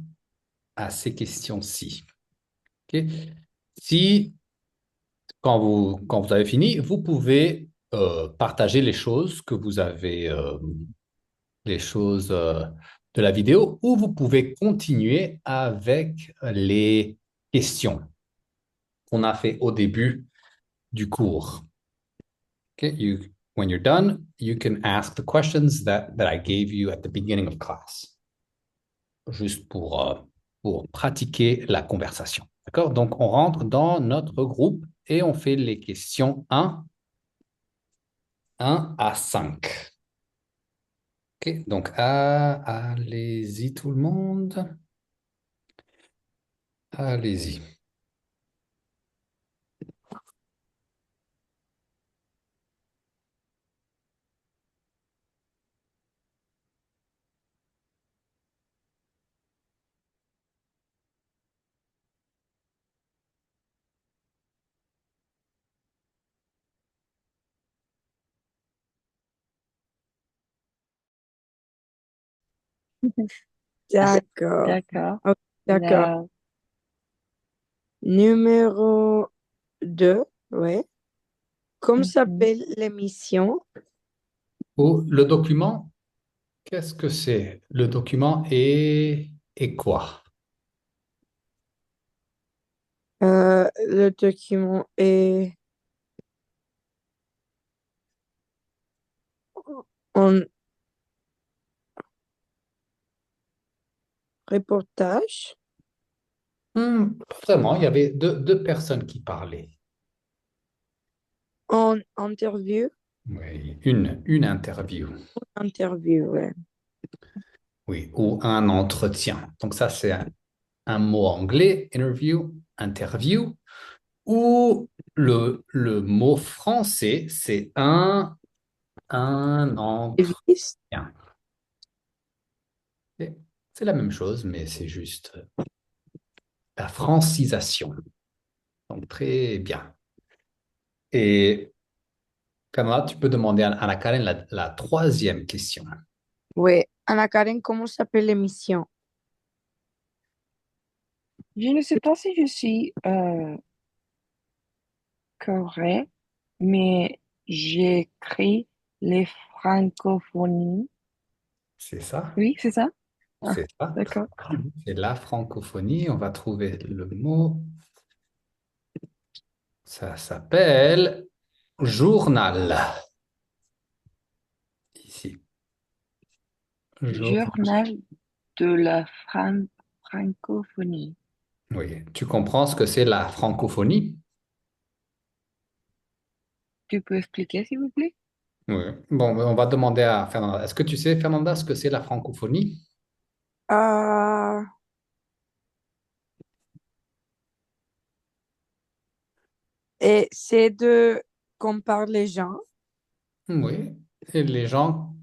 A: à ces questions-ci. OK? Si, quand vous avez fini, vous pouvez partager les choses que vous avez, les choses de la vidéo, ou vous pouvez continuer avec les questions qu'on a fait au début du cours. Okay, when you're done, you can ask the questions that I gave you at the beginning of class. Juste pour pratiquer la conversation. D'accord? Donc, on rentre dans notre groupe et on fait les questions 1 à 5. OK, donc allez-y tout le monde. Allez-y.
E: D'accord.
G: D'accord.
E: Ok, d'accord.
G: La-
E: Numéro 2, ouais. Comment
G: Mhm.
E: s'appelle l'émission?
A: Oh, le document, qu'est-ce que c'est? Le document est quoi?
E: Le document est en reportage,
A: Pas vraiment, il y avait deux personnes qui parlaient.
E: en interview,
A: Oui, une interview,
E: ouais.
A: oui, ou un entretien. Donc ça, c'est un mot anglais, interview, ou le mot français, c'est un entretien.
E: Entreviste.
A: C'est la même chose, mais c'est juste la francisation. Donc très bien. Et Kamala, tu peux demander à Anna Karen la troisième question.
E: Ouais. Anna Karen, comment s'appelle l'émission?
G: Je ne sais pas si je suis correct, mais j'écris les francophonies.
A: C'est ça?
G: Oui, c'est ça? Ah,
A: C'est ça.
G: d'accord.
A: C'est la francophonie. On va trouver le mot. Ça s'appelle journal. Ici. Journal.
G: Journal de la francophonie.
A: Oui. Tu comprends ce que c'est la francophonie?
G: Tu peux expliquer, s'il vous plaît?
A: Oui. Bon, on va demander à Fernanda. Est-ce que tu sais, Fernanda, ce que c'est la francophonie?
E: Euh, et c'est de comparer les gens.
A: Oui. Et les gens,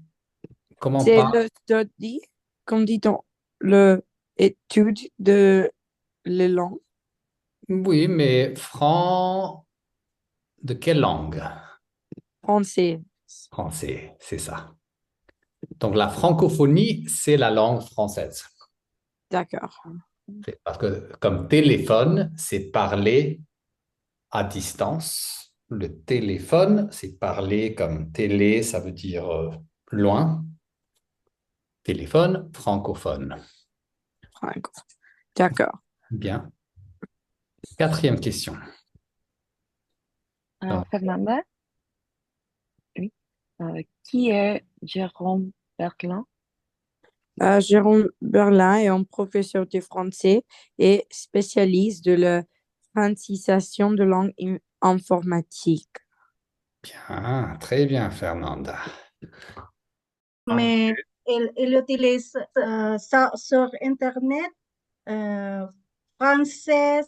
A: comment
E: C'est
A: parlent?
E: le study, comme dit-on, le étude de les langues.
A: Oui, mais de quelle langue?
E: Français.
A: Français, c'est ça. Donc la francophonie, c'est la langue française.
E: D'accord.
A: Parce que comme téléphone, c'est parler à distance. Le téléphone, c'est parler comme télé, ça veut dire loin. Téléphone, francophone.
E: Franco. D'accord.
A: Bien. Quatrième question. Donc,
G: Fernanda? Oui. Qui est Jérôme Berglund?
E: Jérôme Berlin est un professeur de français et spécialiste de la francisation de langue informatique.
A: bien, très bien, Fernanda.
D: Mais il utilise sur Internet français,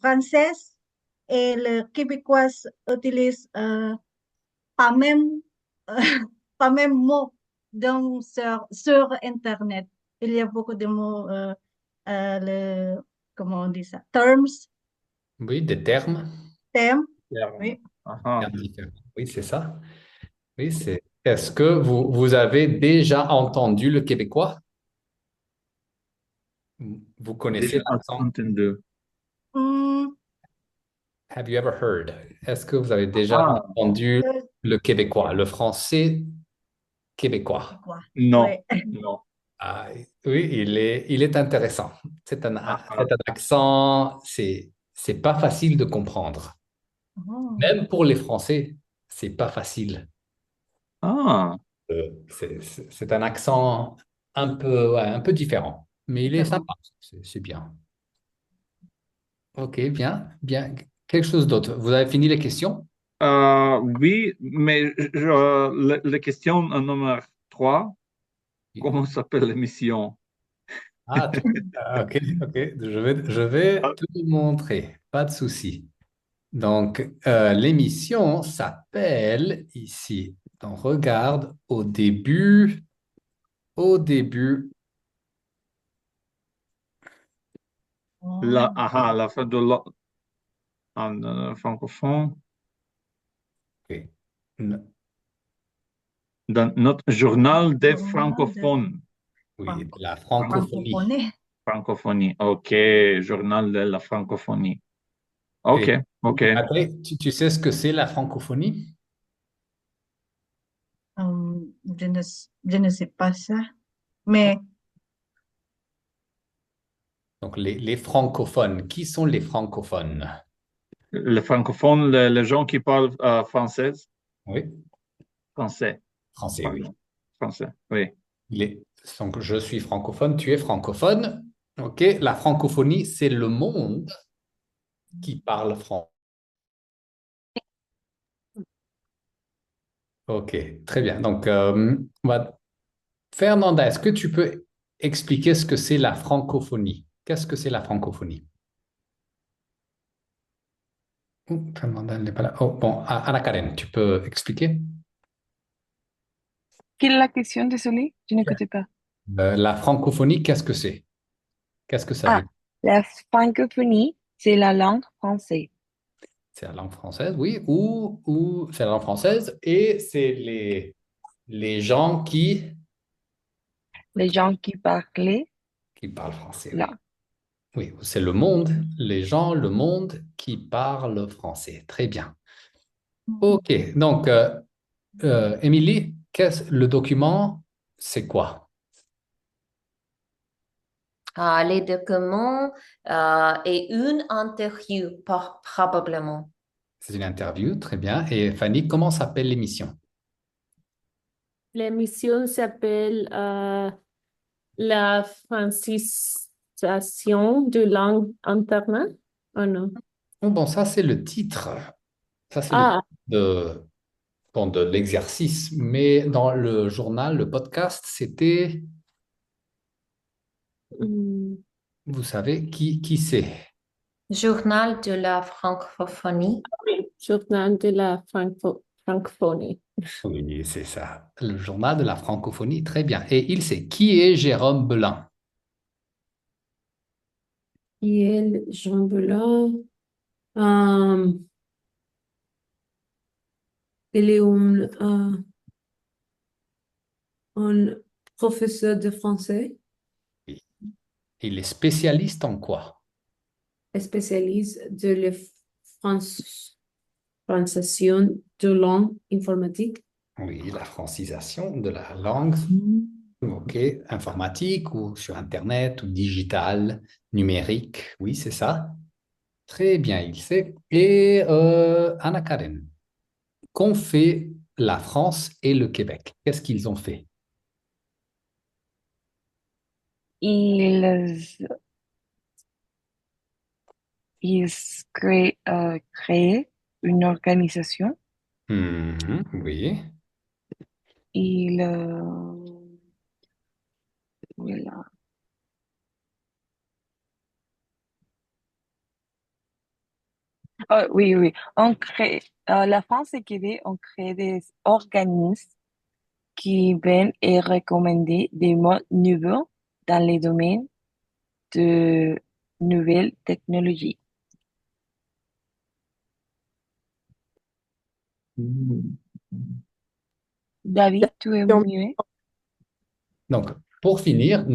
D: français et le québécois utilise pas même, euh, pas même mot donc sur Internet. Il y a beaucoup de mots, comment on dit ça, terms,
A: Oui, des termes.
D: thèmes, oui.
A: Termes différents. Oui, c'est ça. Oui, c'est. Est-ce que vous avez déjà entendu le québécois? Vous connaissez
C: Déjà
A: l'accent?
C: entendu.
D: Hmm,
A: Have you ever heard? Est-ce que vous avez déjà
C: Ah,
A: entendu
D: euh,
A: le québécois, le français québécois?
D: quoi?
C: non,
D: Ouais.
C: non.
A: Ah, oui, il est intéressant. C'est
C: Ah,
A: un accent, c'est pas facile de comprendre.
D: Oh,
A: Même pour les Français, c'est pas facile.
C: ah,
A: C'est un accent ouais, un peu différent, mais il est
D: différent.
A: sympa. C'est bien. Ok, bien, bien. Quelque chose d'autre. Vous avez fini les questions?
C: oui, mais la question numéro 3,
A: Oui.
C: comment s'appelle l'émission?
A: Ah, ok, ok. Je vais te montrer. Pas de souci. Donc, l'émission s'appelle ici. Donc, regarde au début.
C: La fin de en francophone.
A: Ok. N-
C: Dans notre journal des
D: Journal de
C: francophones.
A: Oui, de la
D: francophonie.
A: francophonie.
C: Francophonie. OK. Journal de la francophonie. OK.
A: Et
C: OK.
A: après, tu sais ce que c'est la francophonie?
D: Je ne sais pas ça. Mais
A: Donc, les francophones. Qui sont les francophones?
C: Les francophones, les gens qui parlent français.
A: Oui,
C: Français.
A: français, oui.
C: Pardon. Français. Oui.
A: Donc, je suis francophone, tu es francophone. OK, la francophonie, c'est le monde qui parle français. OK, très bien. Donc, Fernanda, est-ce que tu peux expliquer ce que c'est la francophonie? Qu'est-ce que c'est la francophonie? Fernanda, elle n'est pas là. Oh, bon, Anna-Karen, tu peux expliquer?
G: Quelle est la question? Désolée, je n'écoutais pas.
A: La francophonie, qu'est-ce que c'est? Qu'est-ce que ça veut
G: Ah,
A: dire?
G: la francophonie, c'est la langue française.
A: C'est la langue française, oui, ou c'est la langue française et c'est les gens
G: Les gens qui
A: parlent français,
G: là.
A: oui. Oui, c'est le monde, les gens, le monde qui parlent français. Très bien. OK, donc, Émilie, le document, c'est quoi?
F: Les documents et une interview, probablement.
A: C'est une interview, très bien. Et Fanny, comment s'appelle l'émission?
B: L'émission s'appelle la francisation de langue internet. Oh non.
A: Oh, bon, ça, c'est le titre. Ça, c'est le
B: Ah,
A: titre de l'exercice. Mais dans le journal, le podcast, c'était,
B: hmm,
A: vous savez, qui c'est?
F: Journal de la francophonie.
B: oui, journal de la francophonie.
A: Oui, c'est ça. Le journal de la francophonie, très bien. Et il sait qui est Jérôme Belin?
H: Qui est Jean Belin? Um, il est un professeur de français,
A: Il est spécialiste en quoi?
H: spécialiste de la francicisation de langue informatique.
A: Oui, la francisation de la langue, ok, informatique ou sur Internet ou digital, numérique, oui, c'est ça. Très bien, il sait. Et Anna-Karen, qu'ont fait la France et le Québec? Qu'est-ce qu'ils ont fait?
G: Ils, ils créent une organisation.
A: Oui.
G: Ils, voilà. Oui, oui. La France et Québec ont créé des organismes qui viennent et recommander des modes nouveaux dans les domaines de nouvelles technologies. David, tu es muet?
A: Donc, pour finir,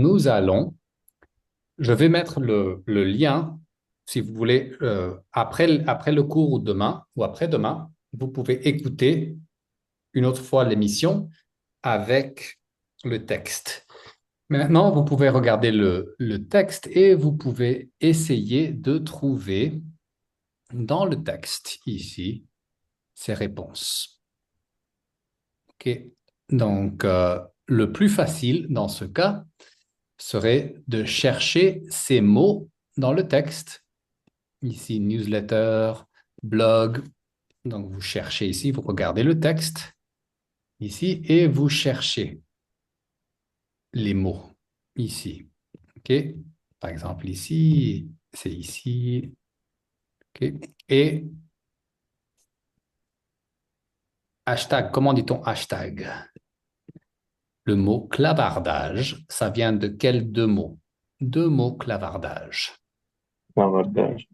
A: je vais mettre le lien, si vous voulez, après le cours ou demain ou après-demain, vous pouvez écouter une autre fois l'émission avec le texte. Maintenant, vous pouvez regarder le texte et vous pouvez essayer de trouver dans le texte ici ces réponses. OK. Donc, le plus facile dans ce cas serait de chercher ces mots dans le texte. Ici, newsletter, blog. Donc, vous cherchez ici, vous regardez le texte ici et vous cherchez les mots ici. OK. OK? Par exemple, ici, c'est ici. OK? Et hashtag, comment dit-on hashtag? Le mot clavardage, ça vient de quels deux mots? Deux mots clavardage.
C: Clavardage.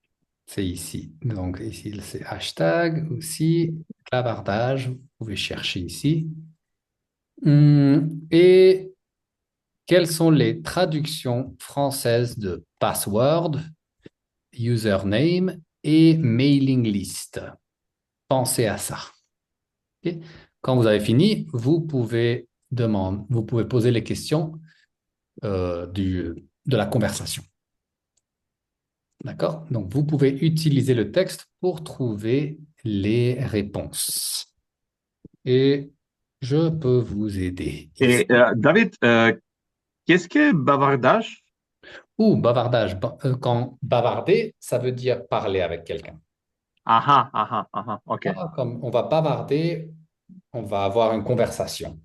A: C'est ici. Donc ici, c'est hashtag aussi, clavardage. Vous pouvez chercher ici. Et quelles sont les traductions françaises de password, username et mailing list? Pensez à ça. OK? Quand vous avez fini, vous pouvez poser les questions de la conversation. D'accord? Donc, vous pouvez utiliser le texte pour trouver les réponses. Et je peux vous aider.
C: Et David, qu'est-ce que bavardage?
A: Ou bavardage. Quand bavarder, ça veut dire parler avec quelqu'un.
C: OK.
A: Comme on va bavarder, on va avoir une conversation.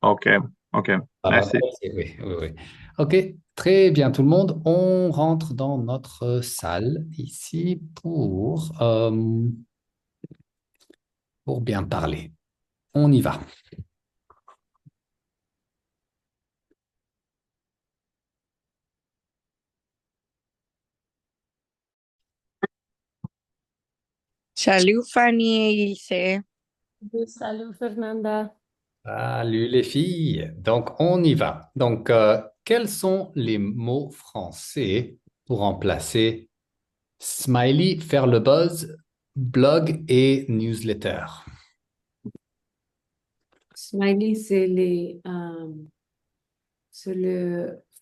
C: OK. Merci.
A: Oui, oui, oui. OK, très bien tout le monde. On rentre dans notre salle ici pour bien parler. On y va.
L: Salut Fanny et Ilse.
B: Salut Fernanda.
A: Salut les filles. Donc, on y va. Donc, quels sont les mots français pour remplacer smiley, faire le buzz, blog et newsletter?
H: Smiley, c'est le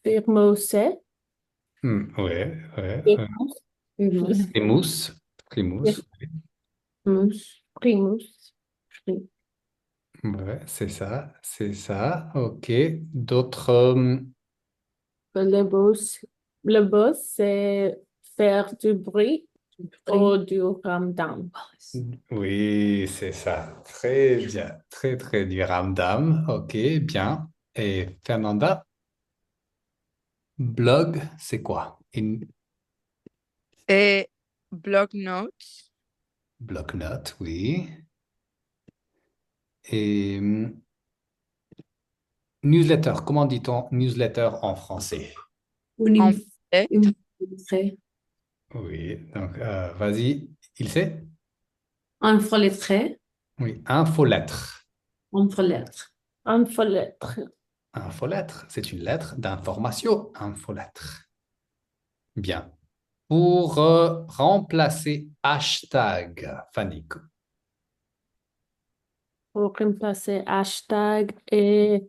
B: Firmose.
A: Ouais.
B: Firmose.
A: Primous.
B: Primus.
A: Ouais, c'est ça. OK. D'autres.
B: Le boss, c'est faire du bruit ou du ramdam.
A: Oui, c'est ça. Très bien. Très du ramdam. OK, bien. Et Fernanda, blog, c'est quoi?
L: Et bloc-notes.
A: Bloc-notes, oui. Et newsletter, comment dit-on newsletter en français?
L: En fait,
A: Oui, donc vas-y, il sait?
H: Infolettré.
A: Oui, infolettre.
H: Infolettre.
B: Infolettre.
A: Infolettre, c'est une lettre d'information. Infolettre. Bien. Pour remplacer hashtag, Fanny.
B: Pour remplacer hashtag et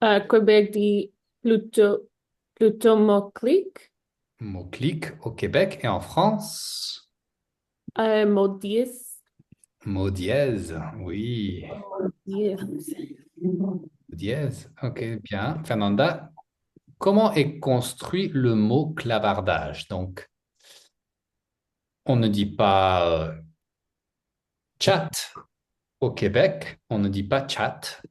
B: Québec dit plutôt mot-clic.
A: Mot-clic au Québec et en France.
B: Mot dièse.
A: Mot dièse, oui.
B: Mot
A: Dièse, ok, bien. Fernanda, comment est construit le mot clavardage? Donc, on ne dit pas chat au Québec, on ne dit pas chat,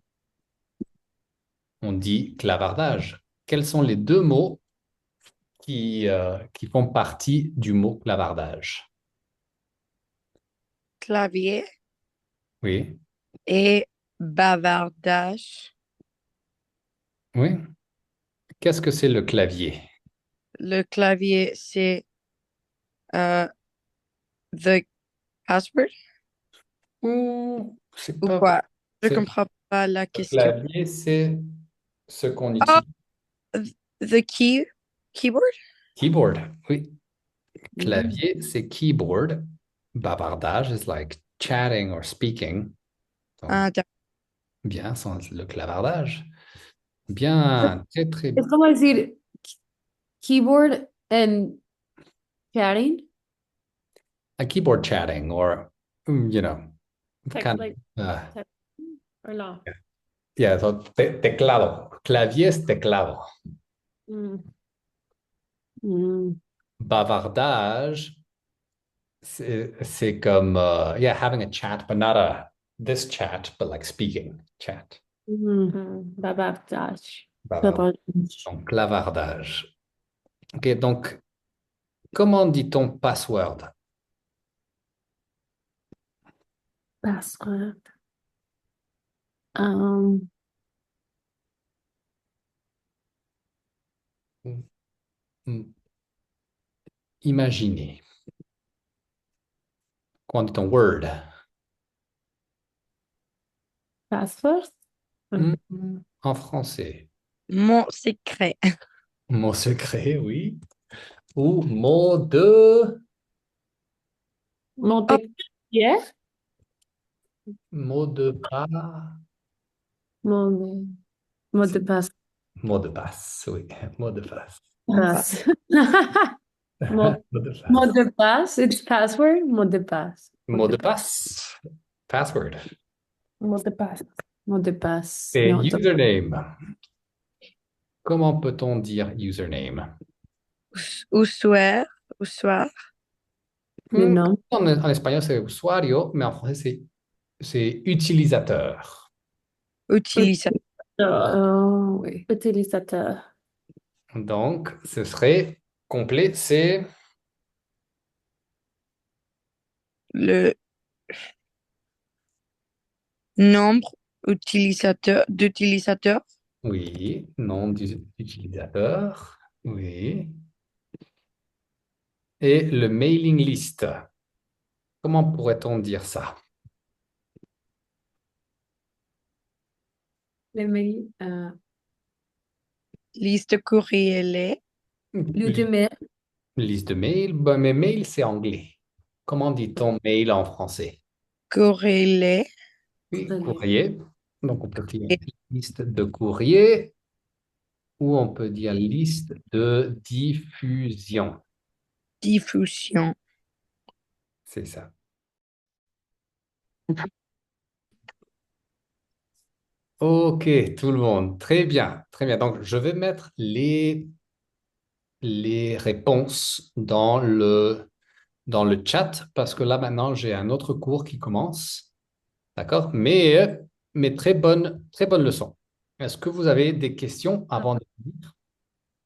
A: on dit clavardage. Quels sont les deux mots qui font partie du mot clavardage?
L: clavier
A: Oui,
L: et bavardage.
A: oui. Qu'est-ce que c'est le clavier?
L: Le clavier, c'est the password
A: C'est
L: ou
A: pas.
L: quoi? Je
A: C'est-
L: comprends pas la
A: Le
L: question.
A: clavier, c'est ce qu'on
L: Oh,
A: utilise.
L: the keyboard?
A: Keyboard, oui. Clavier, c'est keyboard. Bavardage is like chatting or speaking. Donc,
L: Ah,
A: bien, sans le clavardage. Bien, très.
H: Es como decir keyboard and chatting.
A: A keyboard chatting or, you know, kind
B: like or no?
A: yeah, so teclado. Clavier es teclado. Bavardage, c'est comme, yeah, having a chat, but not this chat, but like speaking chat.
B: Bavardage.
A: Bavardage. Donc, clavardage. OK, donc, comment dit-on password?
B: Password.
A: Imaginez. Comment dit-on word?
B: Password.
A: En français.
L: Mon secret.
A: Mot secret, oui. Ou mot de...
B: Mot de pierre.
A: Mot de pas...
B: Mot de passe.
A: Mot de passe, oui. Mot de passe.
B: Passe.
A: Mot de passe.
B: Mot de passe. It's password. Mot de passe.
A: Mot de passe. Password.
B: Mot de passe. Mot de passe.
A: Et
B: Non,
A: username. Comment peut-on dire username?
L: Usuaire. Usuaire.
B: Le nom.
A: En espagnol, c'est usuario, mais en français, c'est utilisateur.
L: Utilisateur.
B: Oui. Utilisateur.
A: Donc, ce serait complet, c'est
L: Le nombre d'utilisateurs.
A: oui, nom d'utilisateur, oui. Et le mailing list. Comment pourrait-on dire ça?
B: Le mail.
L: Liste courriel.
B: Liste de mail.
A: Liste de mail. Ben, mais mail, c'est anglais. Comment dit-on mail en français?
L: Courriel.
A: Oui, courrier. Donc, on peut dire liste de courrier ou on peut dire liste de diffusion.
L: Diffusion.
A: C'est ça. OK, tout le monde. Très bien, très bien. Donc, je vais mettre les réponses dans le chat parce que là, maintenant, j'ai un autre cours qui commence. D'accord? Mais très bonne leçon. Est-ce que vous avez des questions avant de finir?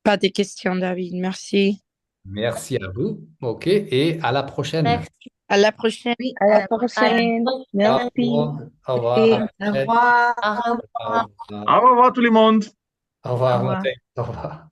L: Pas de questions, David. Merci.
A: Merci à vous. OK, et à la prochaine.
F: Merci.
L: À la prochaine.
D: Oui,
G: À la prochaine. Merci.
A: Au revoir. À la
D: au
A: prochaine.
D: revoir.
F: Au revoir.
C: Au revoir tout le monde.
A: Au revoir.
D: Au revoir.
A: Au revoir.